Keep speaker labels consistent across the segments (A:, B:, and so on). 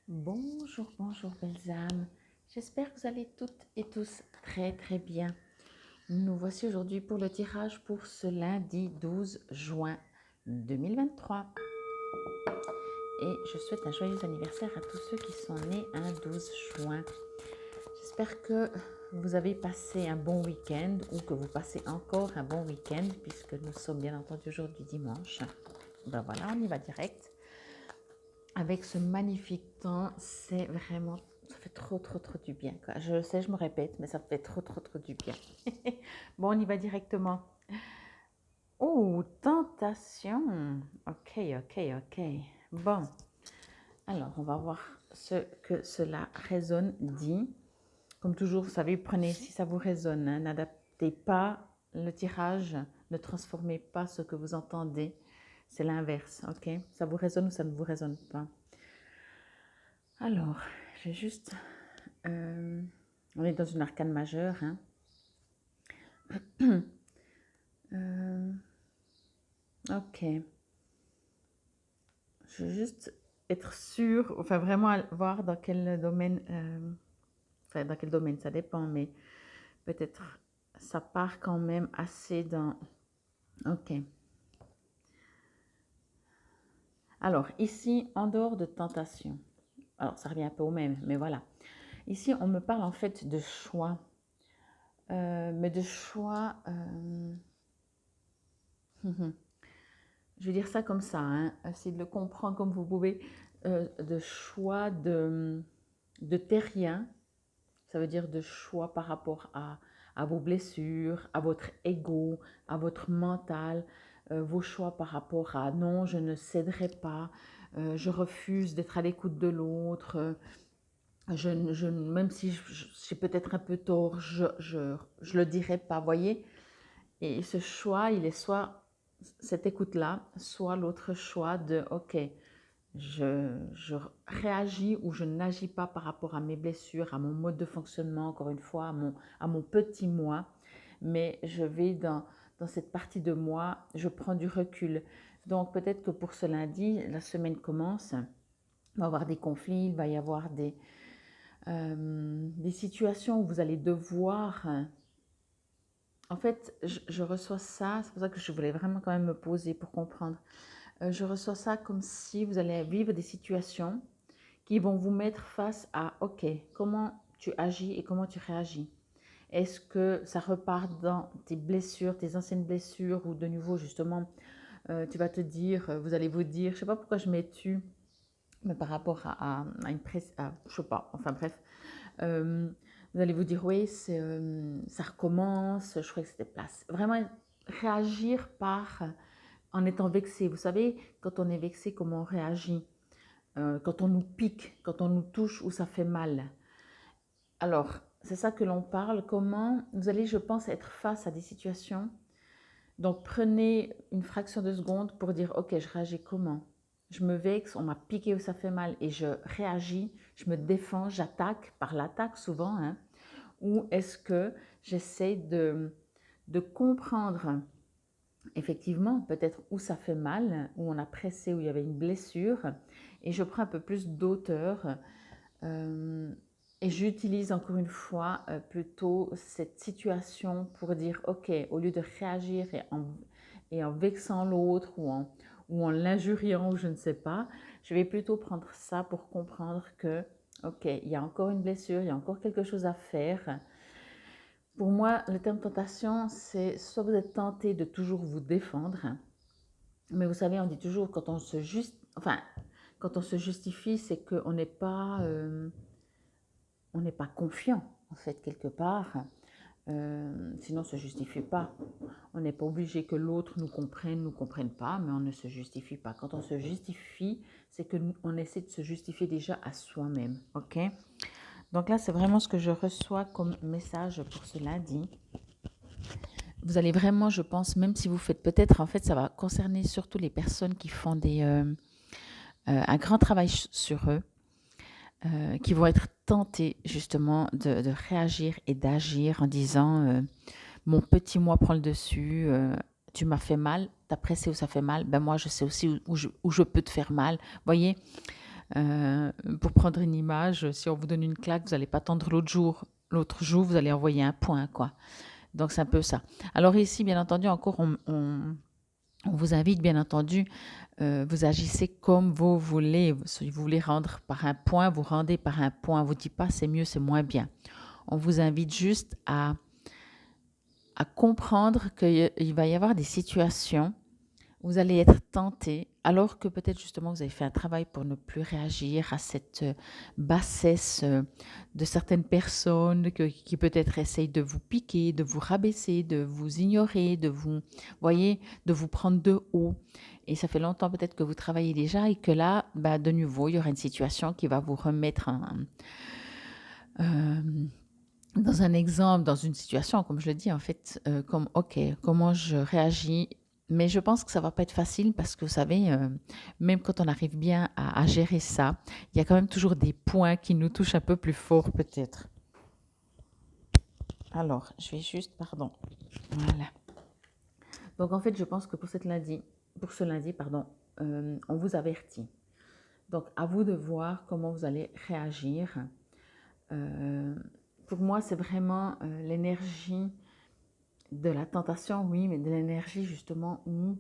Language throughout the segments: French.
A: Bonjour, bonjour belles âmes. J'espère que vous allez toutes et tous très très bien. Nous voici aujourd'hui pour le tirage pour ce lundi 12 juin 2023. Et je souhaite un joyeux anniversaire à tous ceux qui sont nés un 12 juin. J'espère que vous avez passé un bon week-end ou que vous passez encore un bon week-end puisque nous sommes bien entendu aujourd'hui dimanche. Ben voilà, on y va direct. Avec ce magnifique temps, c'est vraiment, ça fait trop du bien, quoi. Je le sais, je me répète, mais ça fait trop du bien. Bon, on y va directement. Oh, tentation. Ok. Bon, alors on va voir ce que cela résonne dit. Comme toujours, vous savez, prenez si ça vous résonne, hein, n'adaptez pas le tirage, ne transformez pas ce que vous entendez. C'est l'inverse, ok? Ça vous résonne ou ça ne vous résonne pas. Alors, j'ai juste... on est dans une arcane majeure. Hein. Ok. Je veux juste être sûre, enfin vraiment voir dans quel domaine... enfin, dans quel domaine, ça dépend, mais peut-être ça part quand même assez dans... Ok. Alors, ici, en dehors de tentation, alors ça revient un peu au même, mais voilà. Ici, on me parle en fait de choix. Mais de choix... je vais dire ça comme ça, hein. Essayez de le comprendre comme vous pouvez, de choix de terrien, ça veut dire de choix par rapport à vos blessures, à votre ego, à votre mental, vos choix par rapport à non, je ne céderai pas, je refuse d'être à l'écoute de l'autre, même si j'ai peut-être un peu tort, je le dirai pas, voyez. Et ce choix, il est soit cette écoute-là, soit l'autre choix de, ok, je réagis ou je n'agis pas par rapport à mes blessures, à mon mode de fonctionnement, encore une fois, à mon petit moi, mais je vais dans cette partie de moi, je prends du recul. Donc peut-être que pour ce lundi, la semaine commence, il va y avoir des conflits, il va y avoir des situations où vous allez devoir... En fait, je reçois ça, c'est pour ça que je voulais vraiment quand même me poser pour comprendre. Je reçois ça comme si vous allez vivre des situations qui vont vous mettre face à, ok, comment tu agis et comment tu réagis. Est-ce que ça repart dans tes blessures, tes anciennes blessures, ou de nouveau, justement, tu vas te dire, vous allez vous dire, je ne sais pas pourquoi je mets tu, mais par rapport à une presse, je sais pas, enfin bref, vous allez vous dire, oui, ça recommence, je crois que c'était place. Vraiment réagir en étant vexé. Vous savez, quand on est vexé, comment on réagit, quand on nous pique, quand on nous touche ou ça fait mal. Alors, c'est ça que l'on parle. Comment vous allez, je pense, être face à des situations. Donc, prenez une fraction de seconde pour dire, ok, je réagis comment? Je me vexe, on m'a piqué ou ça fait mal et je réagis, je me défends, j'attaque, par l'attaque souvent, hein, ou est-ce que j'essaie de comprendre effectivement peut-être où ça fait mal, où on a pressé, où il y avait une blessure, et je prends un peu plus d'auteur et j'utilise encore une fois plutôt cette situation pour dire ok, au lieu de réagir et en vexant l'autre ou en l'injuriant ou je ne sais pas, je vais plutôt prendre ça pour comprendre que ok, il y a encore une blessure, il y a encore quelque chose à faire. Pour moi, le terme tentation, c'est soit vous êtes tenté de toujours vous défendre, mais vous savez, on dit toujours quand on se justifie, c'est qu'on on n'est pas confiant, en fait, quelque part. Sinon, on ne se justifie pas. On n'est pas obligé que l'autre nous comprenne pas, mais on ne se justifie pas. Quand on se justifie, c'est qu'on essaie de se justifier déjà à soi-même. Ok? Donc là, c'est vraiment ce que je reçois comme message pour ce lundi. Vous allez vraiment, je pense, même si vous faites peut-être, en fait, ça va concerner surtout les personnes qui font un grand travail sur eux, qui vont être tentées justement de réagir et d'agir en disant mon petit moi prend le dessus, tu m'as fait mal, t'as pressé où ça fait mal, ben moi je sais aussi où je peux te faire mal. Voyez, Pour prendre une image, si on vous donne une claque, vous n'allez pas attendre l'autre jour, vous allez envoyer un point, quoi. Donc, c'est un peu ça. Alors ici, bien entendu, encore, on vous invite, bien entendu, vous agissez comme vous voulez. Si vous voulez rendre par un point, vous rendez par un point. On ne vous dit pas c'est mieux, c'est moins bien. On vous invite juste à comprendre qu'il va y avoir des situations où vous allez être tenté, alors que peut-être justement vous avez fait un travail pour ne plus réagir à cette bassesse de certaines personnes qui peut-être essayent de vous piquer, de vous rabaisser, de vous ignorer, voyez, de vous prendre de haut. Et ça fait longtemps peut-être que vous travaillez déjà et que là, bah, de nouveau, il y aura une situation qui va vous remettre euh, dans un exemple, dans une situation, comme je le dis, en fait, comme, OK, comment je réagis? Mais je pense que ça va pas être facile parce que, vous savez, même quand on arrive bien à gérer ça, il y a quand même toujours des points qui nous touchent un peu plus fort, peut-être. Alors, je vais juste, pardon. Voilà. Donc, en fait, je pense que pour ce lundi, pardon, on vous avertit. Donc, à vous de voir comment vous allez réagir. Pour moi, c'est vraiment l'énergie de la tentation, oui, mais de l'énergie justement où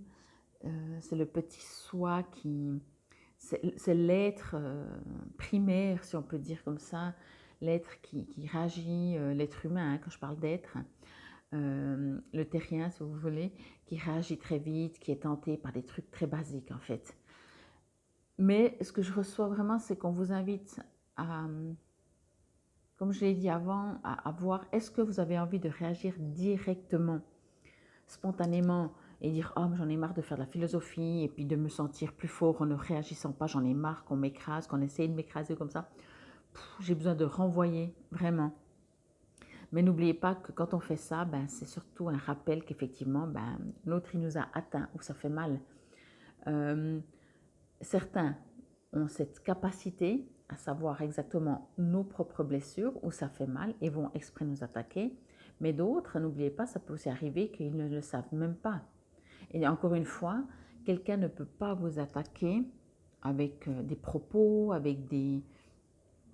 A: c'est le petit soi c'est l'être primaire, si on peut dire comme ça, l'être qui réagit, l'être humain, hein, quand je parle d'être, le terrien, si vous voulez, qui réagit très vite, qui est tenté par des trucs très basiques en fait. Mais ce que je reçois vraiment, c'est qu'on vous invite à, comme je l'ai dit avant, à voir est-ce que vous avez envie de réagir directement, spontanément, et dire oh j'en ai marre de faire de la philosophie et puis de me sentir plus fort en ne réagissant pas, j'en ai marre qu'on m'écrase, qu'on essaye de m'écraser comme ça. J'ai besoin de renvoyer, vraiment. Mais n'oubliez pas que quand on fait ça, ben, c'est surtout un rappel qu'effectivement, ben, l'autre il nous a atteint ou ça fait mal. Certains ont cette capacité à savoir exactement nos propres blessures où ça fait mal et vont exprès nous attaquer. Mais d'autres, n'oubliez pas, ça peut aussi arriver qu'ils ne le savent même pas. Et encore une fois, quelqu'un ne peut pas vous attaquer avec des propos,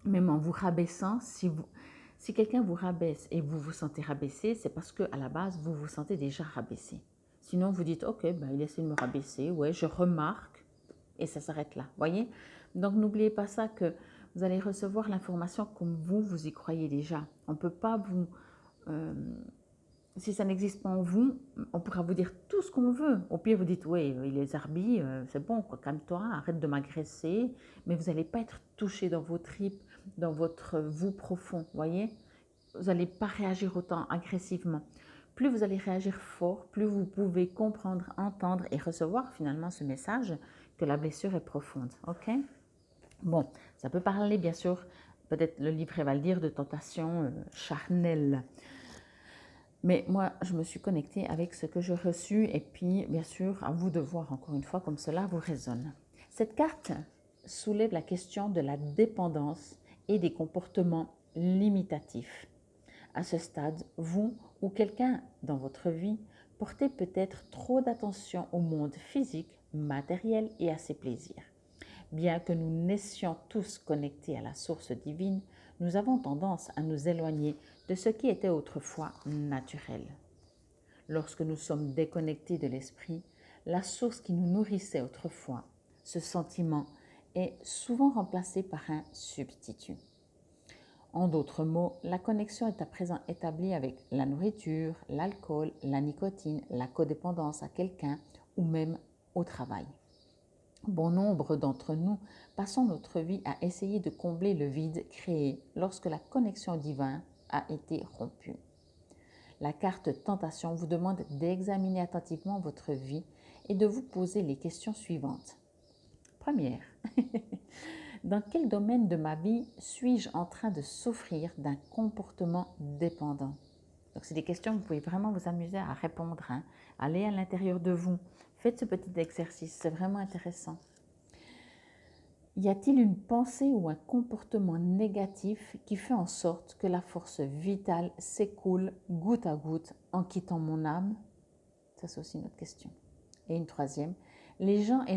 A: même en vous rabaissant. Si quelqu'un vous rabaisse et vous vous sentez rabaissé, c'est parce qu'à la base, vous vous sentez déjà rabaissé. Sinon, vous dites, ok, ben, il essaie de me rabaisser, ouais, je remarque, et ça s'arrête là, voyez. Donc, n'oubliez pas ça, que vous allez recevoir l'information comme vous y croyez déjà. On ne peut pas vous... si ça n'existe pas en vous, on pourra vous dire tout ce qu'on veut. Au pire, vous dites, oui, il est zarbi, c'est bon, quoi, calme-toi, arrête de m'agresser. Mais vous n'allez pas être touché dans vos tripes, dans votre vous profond, voyez. Vous n'allez pas réagir autant agressivement. Plus vous allez réagir fort, plus vous pouvez comprendre, entendre et recevoir finalement ce message que la blessure est profonde, ok? Bon, ça peut parler, bien sûr, peut-être le livre va le dire, de tentation charnelle. Mais moi, je me suis connectée avec ce que j'ai reçu et puis, bien sûr, à vous de voir encore une fois comme cela vous résonne. Cette carte soulève la question de la dépendance et des comportements limitatifs. À ce stade, vous ou quelqu'un dans votre vie portez peut-être trop d'attention au monde physique, matériel et à ses plaisirs. Bien que nous naissions tous connectés à la source divine, nous avons tendance à nous éloigner de ce qui était autrefois naturel. Lorsque nous sommes déconnectés de l'esprit, la source qui nous nourrissait autrefois, ce sentiment est souvent remplacé par un substitut. En d'autres mots, la connexion est à présent établie avec la nourriture, l'alcool, la nicotine, la codépendance à quelqu'un ou même au travail. Bon nombre d'entre nous passons notre vie à essayer de combler le vide créé lorsque la connexion divine a été rompue. La carte Tentation vous demande d'examiner attentivement votre vie et de vous poser les questions suivantes. Première, dans quel domaine de ma vie suis-je en train de souffrir d'un comportement dépendant? Donc, c'est des questions que vous pouvez vraiment vous amuser à répondre. Hein. Allez à l'intérieur de vous. Faites ce petit exercice, c'est vraiment intéressant. Y a-t-il une pensée ou un comportement négatif qui fait en sorte que la force vitale s'écoule goutte à goutte en quittant mon âme? Ça, c'est aussi une autre question. Et une troisième, les gens et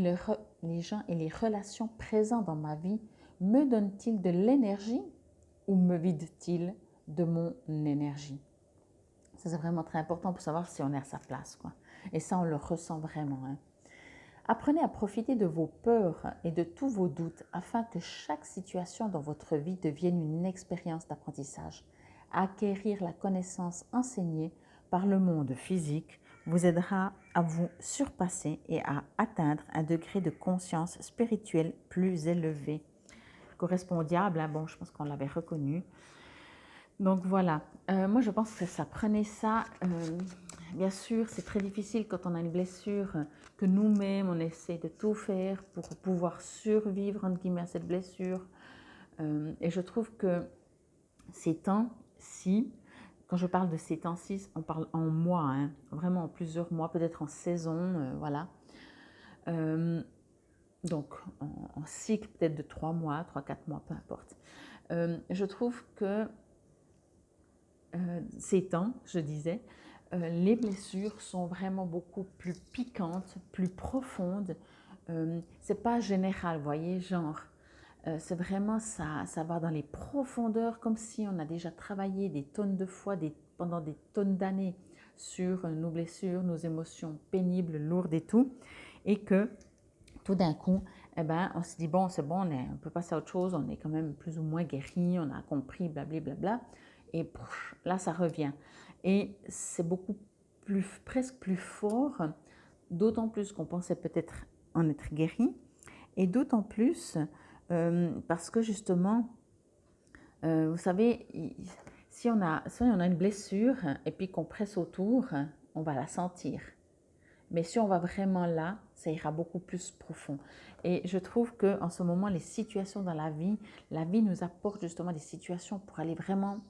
A: les relations présents dans ma vie me donne-t-il de l'énergie ou me vide-t-il de mon énergie? Ça, c'est vraiment très important pour savoir si on est à sa place, quoi. Et ça, on le ressent vraiment, hein. Apprenez à profiter de vos peurs et de tous vos doutes afin que chaque situation dans votre vie devienne une expérience d'apprentissage. Acquérir la connaissance enseignée par le monde physique vous aidera à vous surpasser et à atteindre un degré de conscience spirituelle plus élevé. Correspond au diable, hein, bon, je pense qu'on l'avait reconnu. Donc voilà, moi je pense que ça, prenez ça, bien sûr c'est très difficile quand on a une blessure, que nous-mêmes on essaie de tout faire pour pouvoir survivre entre guillemets à cette blessure. Et je trouve que ces temps-ci, quand je parle de ces temps-ci, on parle en mois, hein, vraiment en plusieurs mois, peut-être en saison, voilà. Donc en cycle peut-être de 3 mois, 3-4 mois, peu importe. Je trouve que ces temps, je disais, les blessures sont vraiment beaucoup plus piquantes, plus profondes. C'est pas général, vous voyez, genre, c'est vraiment ça va dans les profondeurs, comme si on a déjà travaillé des tonnes de fois, pendant des tonnes d'années sur nos blessures, nos émotions pénibles, lourdes et tout, et que tout d'un coup, eh ben, on se dit, bon, c'est bon, on peut passer à autre chose, on est quand même plus ou moins guéri, on a compris, blablabla. Et là, ça revient. Et c'est beaucoup plus, presque plus fort, d'autant plus qu'on pensait peut-être en être guéri, et d'autant plus parce que justement, vous savez, si on a une blessure et puis qu'on presse autour, on va la sentir. Mais si on va vraiment là, ça ira beaucoup plus profond. Et je trouve qu'en ce moment, les situations dans la vie nous apporte justement des situations pour aller vraiment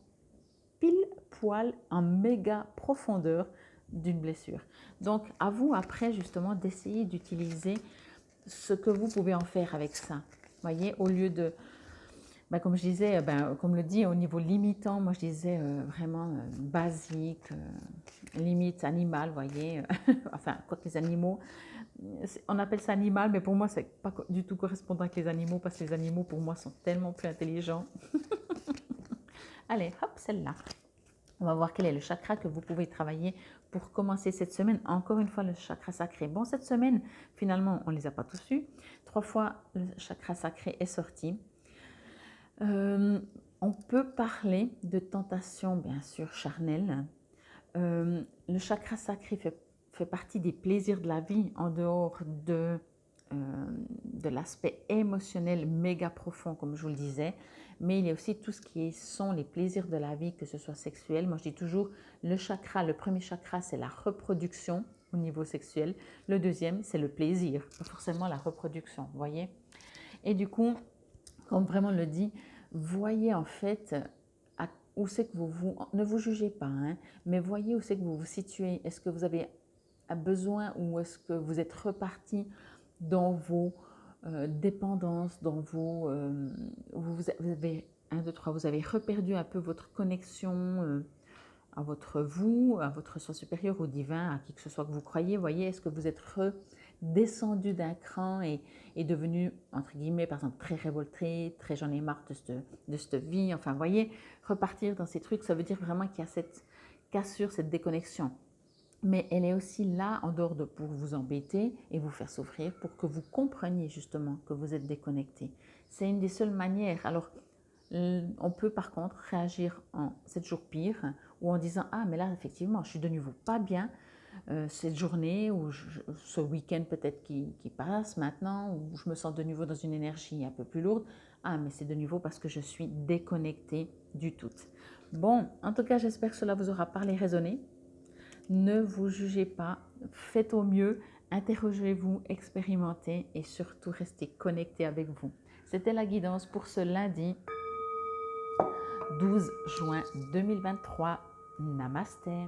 A: pile poil en méga profondeur d'une blessure. Donc, à vous après justement d'essayer d'utiliser ce que vous pouvez en faire avec ça. Voyez, au lieu de, comme je disais, comme le dit au niveau limitant, moi je disais vraiment basique, limite animal, voyez, enfin, quoi que les animaux, on appelle ça animal, mais pour moi, c'est pas du tout correspondant avec les animaux, parce que les animaux, pour moi, sont tellement plus intelligents. Allez, hop, celle-là. On va voir quel est le chakra que vous pouvez travailler pour commencer cette semaine. Encore une fois, le chakra sacré. Bon, cette semaine, finalement, on ne les a pas tous eus. 3 fois, le chakra sacré est sorti. On peut parler de tentation, bien sûr, charnelle. Le chakra sacré fait partie des plaisirs de la vie en dehors de l'aspect émotionnel méga profond, comme je vous le disais. Mais il y a aussi tout ce qui sont les plaisirs de la vie, que ce soit sexuel. Moi, je dis toujours, le premier chakra, c'est la reproduction au niveau sexuel. Le deuxième, c'est le plaisir, pas forcément la reproduction, vous voyez. Et du coup, comme vraiment le dit, voyez en fait où c'est que ne vous jugez pas, hein, mais voyez où c'est que vous vous situez. Est-ce que vous avez besoin ou est-ce que vous êtes reparti dans vos dépendances, dans vos, vous avez 1, 2, 3, vous avez reperdu un peu votre connexion à votre soi supérieur, au divin, à qui que ce soit que vous croyez. Voyez, est-ce que vous êtes redescendu d'un cran et devenu, entre guillemets, par exemple, très révolté, très j'en ai marre de cette vie. Enfin, voyez, repartir dans ces trucs, ça veut dire vraiment qu'il y a cette cassure, cette déconnexion. Mais elle est aussi là, en dehors de pour vous embêter et vous faire souffrir, pour que vous compreniez justement que vous êtes déconnecté. C'est une des seules manières. Alors, on peut par contre réagir en 7 jours pire ou en disant « Ah, mais là, effectivement, je suis de nouveau pas bien cette journée ou ce week-end peut-être qui passe maintenant, ou je me sens de nouveau dans une énergie un peu plus lourde. Ah, mais c'est de nouveau parce que je suis déconnectée du tout. » Bon, en tout cas, j'espère que cela vous aura parlé, résonné. Ne vous jugez pas, faites au mieux, interrogez-vous, expérimentez et surtout restez connectés avec vous. C'était la guidance pour ce lundi 12 juin 2023. Namasté.